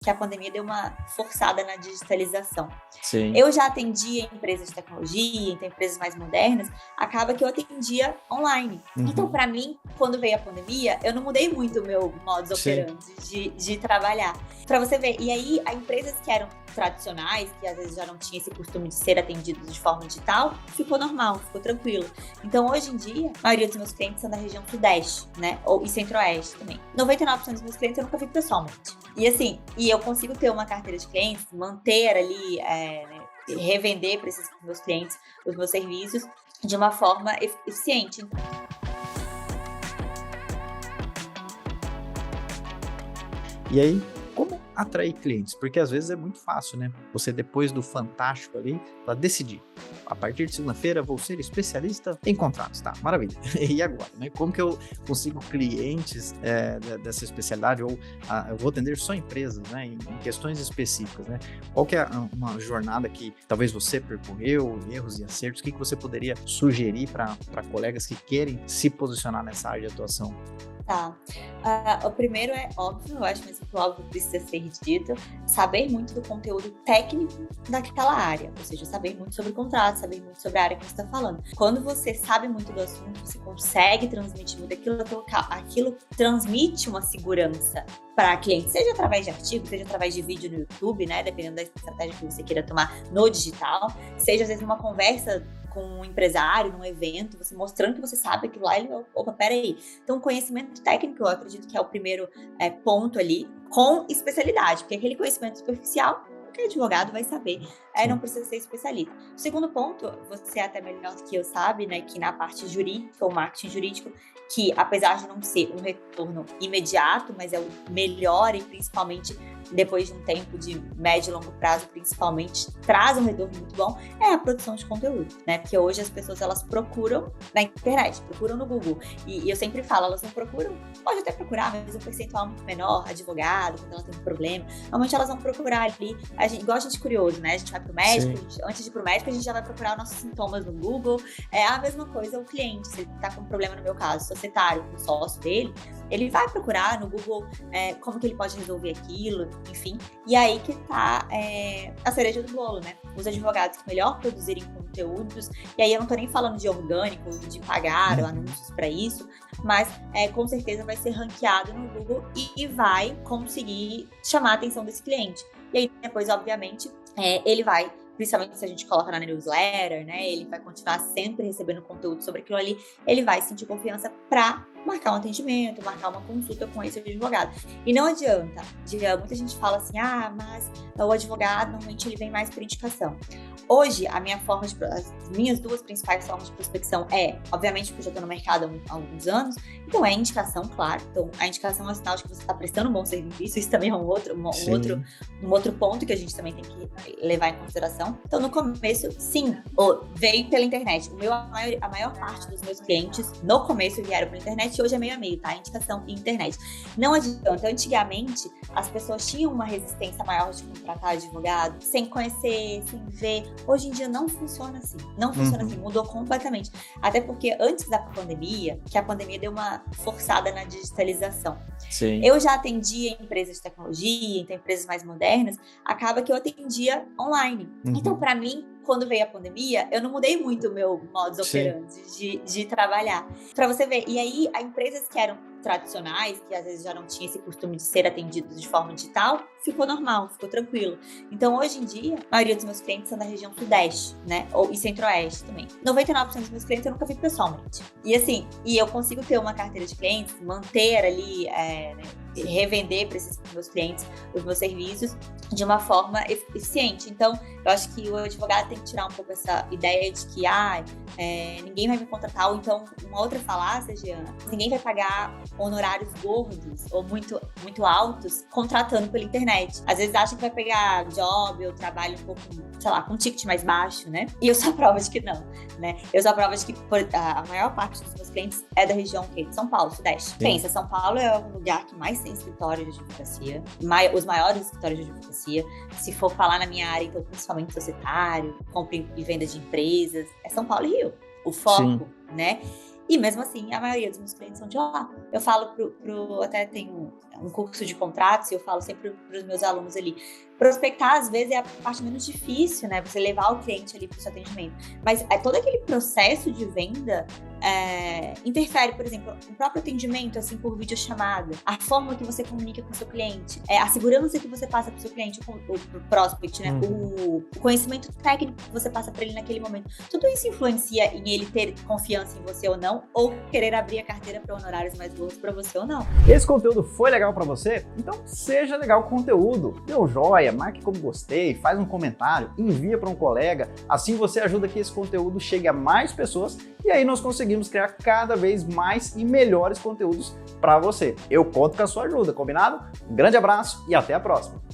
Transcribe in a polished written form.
que a pandemia deu uma forçada na digitalização. Sim. Eu já atendia empresas de tecnologia, então empresas mais modernas, acaba que eu atendia online. Então, para mim, quando veio a pandemia, eu não mudei muito o meu modus operandi de trabalhar. Para você ver, e aí, as empresas que eram tradicionais, que às vezes já não tinha esse costume de ser atendidos de forma digital, ficou normal, ficou tranquilo. Então, hoje em dia, a maioria dos meus clientes são da região sudeste, né? E centro-oeste também. 99% dos meus clientes eu nunca vi pessoalmente. E assim, eu consigo ter uma carteira de clientes, manter ali, revender para esses meus clientes os meus serviços de uma forma eficiente. E aí, como atrair clientes? Porque às vezes é muito fácil, né? Você, depois do fantástico ali, para decidir. A partir de segunda-feira, vou ser especialista em contratos. Tá, maravilha. E agora, né? Como que eu consigo clientes dessa especialidade? Ou eu vou atender só empresas, né? Em questões específicas, né? Qual que é uma jornada que talvez você percorreu, erros e acertos? O que você poderia sugerir para colegas que querem se posicionar nessa área de atuação? Tá. O primeiro é óbvio, eu acho que o óbvio precisa ser dito, saber muito do conteúdo técnico daquela área, ou seja, saber muito sobre contrato, saber muito sobre a área que você está falando. Quando você sabe muito do assunto, você consegue transmitir muito aquilo transmite uma segurança para cliente, seja através de artigo, seja através de vídeo no YouTube, né, dependendo da estratégia que você queira tomar no digital, seja às vezes numa conversa com um empresário, num evento, você mostrando que você sabe aquilo lá, opa, peraí. Então, conhecimento técnico, eu acredito que é o primeiro ponto ali, com especialidade, porque aquele conhecimento superficial, qualquer advogado vai saber, não precisa ser especialista. O segundo ponto, você é até melhor do que eu sabe, né, que na parte jurídica, o marketing jurídico, que apesar de não ser um retorno imediato, mas é o melhor e principalmente depois de um tempo de médio e longo prazo, principalmente, traz um retorno muito bom, é a produção de conteúdo, né? Porque hoje as pessoas, elas procuram na internet, procuram no Google. E eu sempre falo, elas não procuram, pode até procurar, mas um percentual muito menor, advogado, quando ela tem um problema. Normalmente elas vão procurar ali, igual a gente curioso, né? A gente vai pro médico, antes de ir pro médico, a gente já vai procurar os nossos sintomas no Google. É a mesma coisa o cliente, se ele tá com um problema, no meu caso, societário, com o sócio dele, ele vai procurar no Google como que ele pode resolver aquilo, enfim. E aí que tá a cereja do bolo, né? Os advogados que melhor produzirem conteúdos, e aí eu não tô nem falando de orgânico, de pagar anúncios para isso, mas com certeza vai ser ranqueado no Google e vai conseguir chamar a atenção desse cliente. E aí depois, obviamente, ele vai, principalmente se a gente coloca na newsletter, né? Ele vai continuar sempre recebendo conteúdo sobre aquilo ali, ele vai sentir confiança para marcar um atendimento, marcar uma consulta com esse advogado. E não adianta, muita gente fala assim, mas o advogado, normalmente ele vem mais por indicação. Hoje, as minhas duas principais formas de prospecção obviamente, porque eu já estou no mercado há alguns anos, então indicação, claro. Então, a indicação é um sinal de que você está prestando um bom serviço, isso também é um outro ponto que a gente também tem que levar em consideração. Então, no começo, sim, veio pela internet. A maior parte dos meus clientes, no começo, vieram pela internet, e hoje é meio a meio, tá? Indicação e internet. Não adianta. Antigamente, as pessoas tinham uma resistência maior de contratar advogado, sem conhecer, sem ver. Hoje em dia não funciona assim. Não funciona assim. Mudou completamente. Até porque antes da pandemia, que a pandemia deu uma forçada na digitalização. Sim. Eu já atendia empresas de tecnologia, então empresas mais modernas, acaba que eu atendia online. Então, para mim, quando veio a pandemia, eu não mudei muito o meu modus operandi de trabalhar. Para você ver. E aí, as empresas que eram tradicionais, que às vezes já não tinha esse costume de ser atendidos de forma digital, ficou normal, ficou tranquilo. Então, hoje em dia, a maioria dos meus clientes são da região sudeste, né? E centro-oeste também. 99% dos meus clientes eu nunca vi pessoalmente. E assim, eu consigo ter uma carteira de clientes, manter ali, revender para esses meus clientes os meus serviços de uma forma eficiente. Então, eu acho que o advogado tem que tirar um pouco essa ideia de que ninguém vai me contratar, ou então uma outra falácia, Giana, ninguém vai pagar honorários gordos ou muito, muito altos contratando pela internet. Às vezes acham que vai pegar job ou trabalho um pouco, sei lá, com um ticket mais baixo, né? E eu sou a prova de que não, né? Eu sou a prova de que a maior parte dos meus clientes é da região de São Paulo, Sudeste. Sim. Pensa, São Paulo é o lugar que mais tem escritório de advocacia, os maiores escritórios de advocacia. Se for falar na minha área, então principalmente societário, compra e venda de empresas, é São Paulo e Rio, o foco, né? E mesmo assim, a maioria dos meus clientes são de lá. Eu falo até tem um curso de contratos, e eu falo sempre para os meus alunos ali, prospectar às vezes é a parte menos difícil, né? Você levar o cliente ali para o seu atendimento. Mas todo aquele processo de venda interfere, por exemplo, no próprio atendimento, assim, por videochamada, a forma que você comunica com o seu cliente, a segurança que você passa para o seu cliente, o prospect, né? O conhecimento técnico que você passa para ele naquele momento. Tudo isso influencia em ele ter confiança em você ou não, ou querer abrir a carteira para honorários mais bons para você ou não. Esse conteúdo foi legal para você? Então seja legal com o conteúdo. Dê um joinha, marque como gostei, faz um comentário, envia para um colega. Assim você ajuda que esse conteúdo chegue a mais pessoas e aí nós conseguimos criar cada vez mais e melhores conteúdos para você. Eu conto com a sua ajuda, combinado? Um grande abraço e até a próxima!